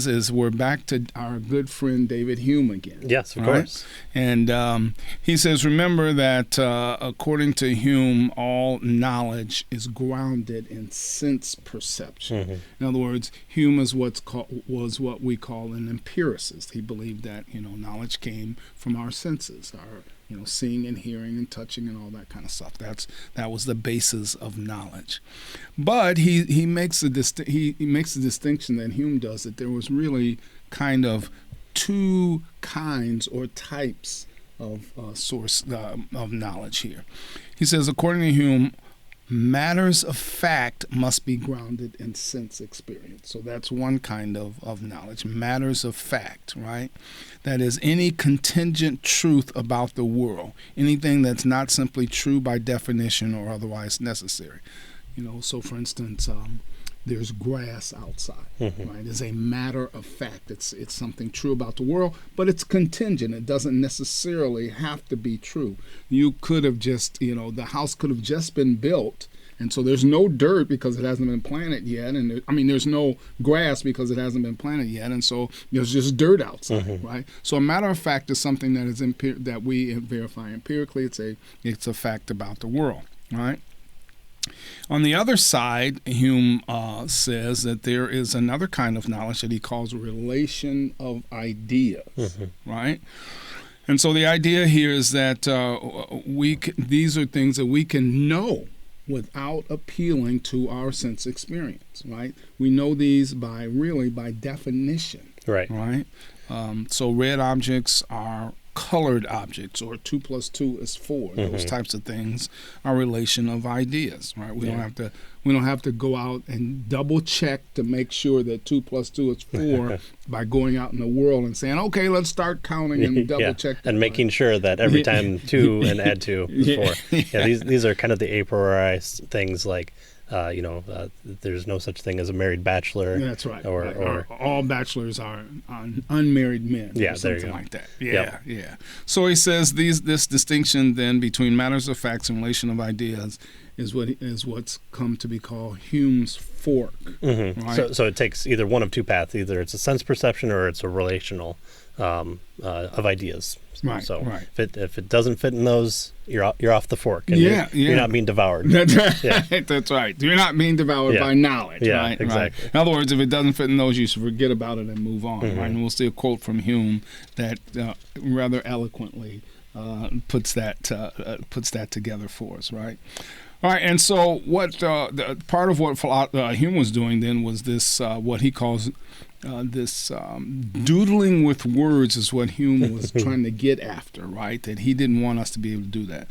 is we're back to our good friend David Hume again. Yes, of course. And he says, remember that according to Hume, all knowledge is grounded in sense perception. Mm-hmm. In other words, Hume is was what we call an empiricist. He believed that knowledge came from our senses, our seeing and hearing and touching and all that kind of stuff. That was the basis of knowledge. But he makes a distinction that Hume does, that there was really kind of two kinds or types of source of knowledge here. He says, according to Hume, matters of fact must be grounded in sense experience. So that's one kind of knowledge, matters of fact, right? That is any contingent truth about the world, anything that's not simply true by definition or otherwise necessary. So for instance, there's grass outside, right? It's a matter of fact. It's something true about the world, but it's contingent. It doesn't necessarily have to be true. You could have just, the house could have just been built, and so there's no dirt because it hasn't been planted yet, and there's no grass because it hasn't been planted yet, and so there's just dirt outside, right? So a matter of fact is something that is that we verify empirically. It's a fact about the world, right? On the other side, Hume says that there is another kind of knowledge that he calls relation of ideas, right? And so the idea here is that these are things that we can know without appealing to our sense experience, right? We know these by definition, right? So red objects are colored objects, or 2 + 2 is 4. Those types of things are relation of ideas, right? We don't have to go out and double check to make sure that 2 + 2 is 4 by going out in the world and saying, okay, let's start counting and double check that, and making sure that every time 2 and add 2 is 4. These are kind of the a priori things, like there's no such thing as a married bachelor. That's right. Or all bachelors are unmarried men. Yeah, or something like that. Yeah. So he says this distinction then between matters of facts and relation of ideas is what's come to be called Hume's fork. Right? So it takes either one of two paths. Either it's a sense perception or it's a relational of ideas. Right. So right. If it doesn't fit in those, you're off the fork. And you're not being devoured. That's right. That's right. You're not being devoured by knowledge. Yeah, right. Exactly. Right. In other words, if it doesn't fit in those, you should forget about it and move on. Right. And we'll see a quote from Hume that rather eloquently puts that together for us. Right. All right, and so what part of what Hume was doing then was this what he calls this doodling with words is what Hume was trying to get after, right? That he didn't want us to be able to do that.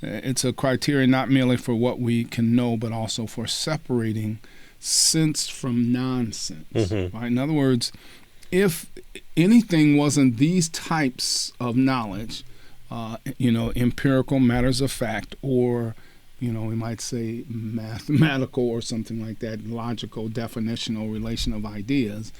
It's a criterion not merely for what we can know, but also for separating sense from nonsense. Right? In other words, if anything wasn't these types of knowledge, empirical matters of fact, or we might say mathematical or something like that, logical, definitional relation of ideas,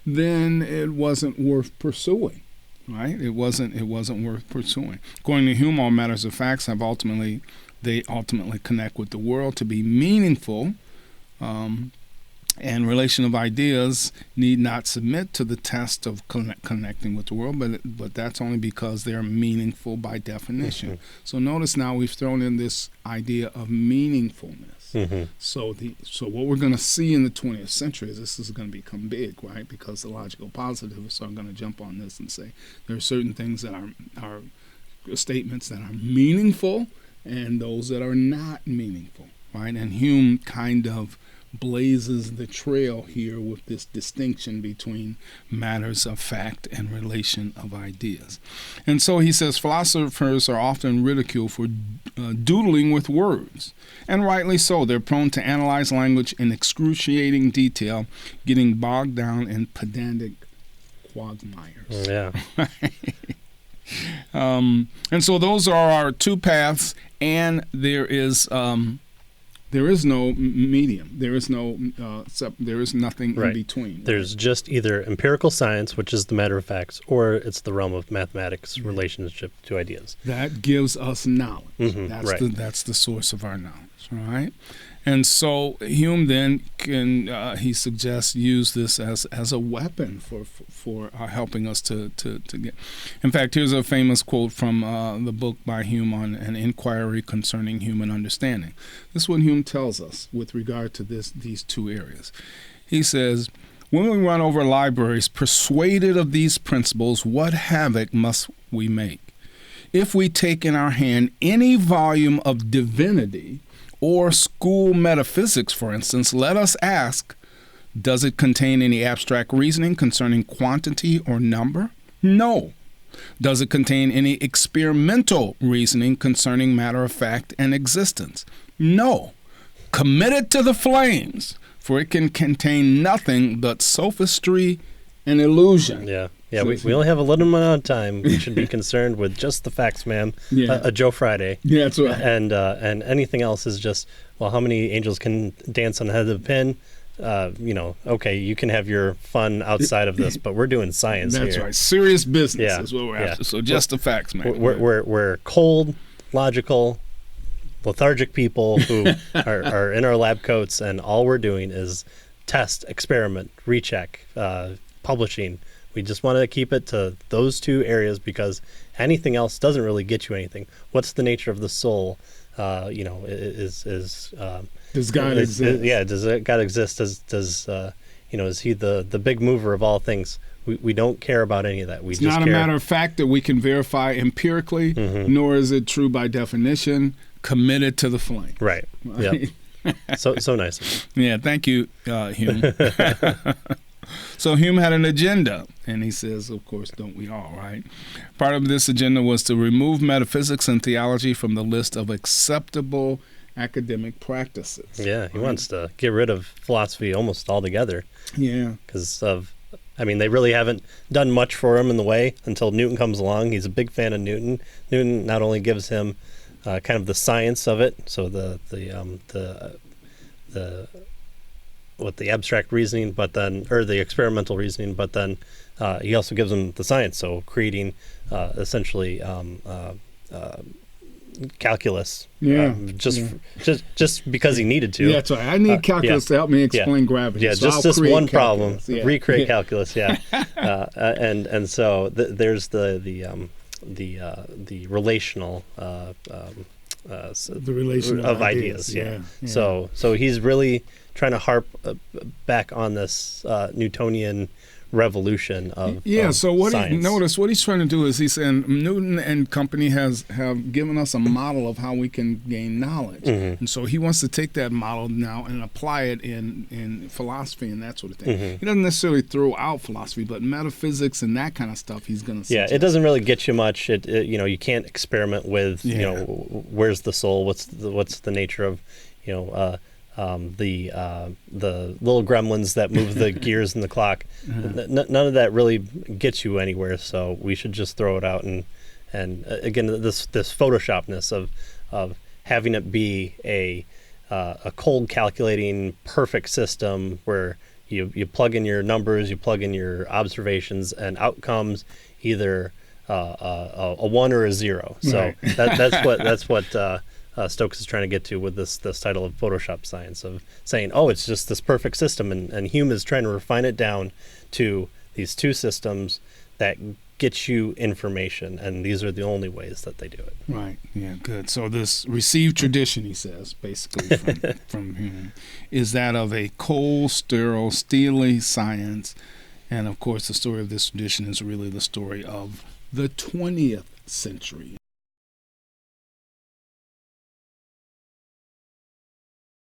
then it wasn't worth pursuing, right? It wasn't worth pursuing. According to Hume, all matters of facts ultimately connect with the world to be meaningful, and relation of ideas need not submit to the test of connecting with the world, but that's only because they're meaningful by definition. So notice now we've thrown in this idea of meaningfulness. So what we're going to see in the 20th century is this is going to become big, right? Because the logical positivists are going to jump on this and say there are certain things that are statements that are meaningful and those that are not meaningful, right? And Hume kind of blazes the trail here with this distinction between matters of fact and relation of ideas. And so he says philosophers are often ridiculed for doodling with words, and rightly so. They're prone to analyze language in excruciating detail, getting bogged down in pedantic quagmires. Yeah. And so those are our two paths, and there is no medium. There is nothing in between. There's just either empirical science, which is the matter of facts, or it's the realm of mathematics, relationship to ideas. That gives us knowledge. Right. That's the source of our knowledge, right? And so Hume then can, he suggests, use this as a weapon for helping us to get. In fact, here's a famous quote from the book by Hume on an inquiry concerning human understanding. This is what Hume tells us with regard to these two areas. He says, when we run over libraries persuaded of these principles, what havoc must we make? If we take in our hand any volume of divinity or school metaphysics, for instance, let us ask, does it contain any abstract reasoning concerning quantity or number? No. Does it contain any experimental reasoning concerning matter of fact and existence? No. Commit it to the flames, for it can contain nothing but sophistry and illusion. Yeah. Yeah, we only have a little amount of time. We should be concerned with just the facts, ma'am. Yeah. A Joe Friday. Yeah, that's right. And anything else is just, well, how many angels can dance on the head of a pin? Okay, you can have your fun outside of this, but we're doing science here. That's right. Serious business Yeah. is what we're Yeah. after. So just the facts, man. We're cold, logical, lethargic people who are in our lab coats, and all we're doing is test, experiment, recheck, publishing. We just want to keep it to those two areas because anything else doesn't really get you anything. What's the nature of the soul? Does God exist? Does God exist? Does is he the big mover of all things? We don't care about any of that. It's not a matter of fact that we can verify empirically, nor is it true by definition. Committed to the flame. Right. Yeah. So nice. Yeah. Thank you, Hume. So Hume had an agenda, and he says, of course, don't we all, right? Part of this agenda was to remove metaphysics and theology from the list of acceptable academic practices. Yeah, he wants to get rid of philosophy almost altogether. Yeah. Because they really haven't done much for him in the way until Newton comes along. He's a big fan of Newton. Newton not only gives him kind of the science of it, so the abstract reasoning, the experimental reasoning, but then he also gives them the science, so creating essentially calculus. Just because he needed to. Yeah, that's right. I need calculus to help me explain gravity. Yeah, so just this one problem. Yeah. Recreate calculus. Yeah, and so there's the relational. The relation of ideas. Yeah. So he's really trying to harp back on this Newtonian revolution of so what science. Notice what he's trying to do is he's saying Newton and company have given us a model of how we can gain knowledge, and so he wants to take that model now and apply it in philosophy and that sort of thing. He doesn't necessarily throw out philosophy, but metaphysics and that kind of stuff he's going to suggest. It doesn't really get you much. You can't experiment with where's the soul, what's the nature of the little gremlins that move the gears in the clock. None of that really gets you anywhere. So we should just throw it out and again this Photoshopness of having it be a cold calculating perfect system where you plug in your numbers, you plug in your observations, and out comes either a 1 or a 0. So that's what Stokes is trying to get to with this title of Photoshop science, of saying, it's just this perfect system, and Hume is trying to refine it down to these two systems that get you information, and these are the only ways that they do it. Right. Yeah, good. So this received tradition, he says, basically from Hume, is that of a cold, sterile, steely science, and of course the story of this tradition is really the story of the 20th century.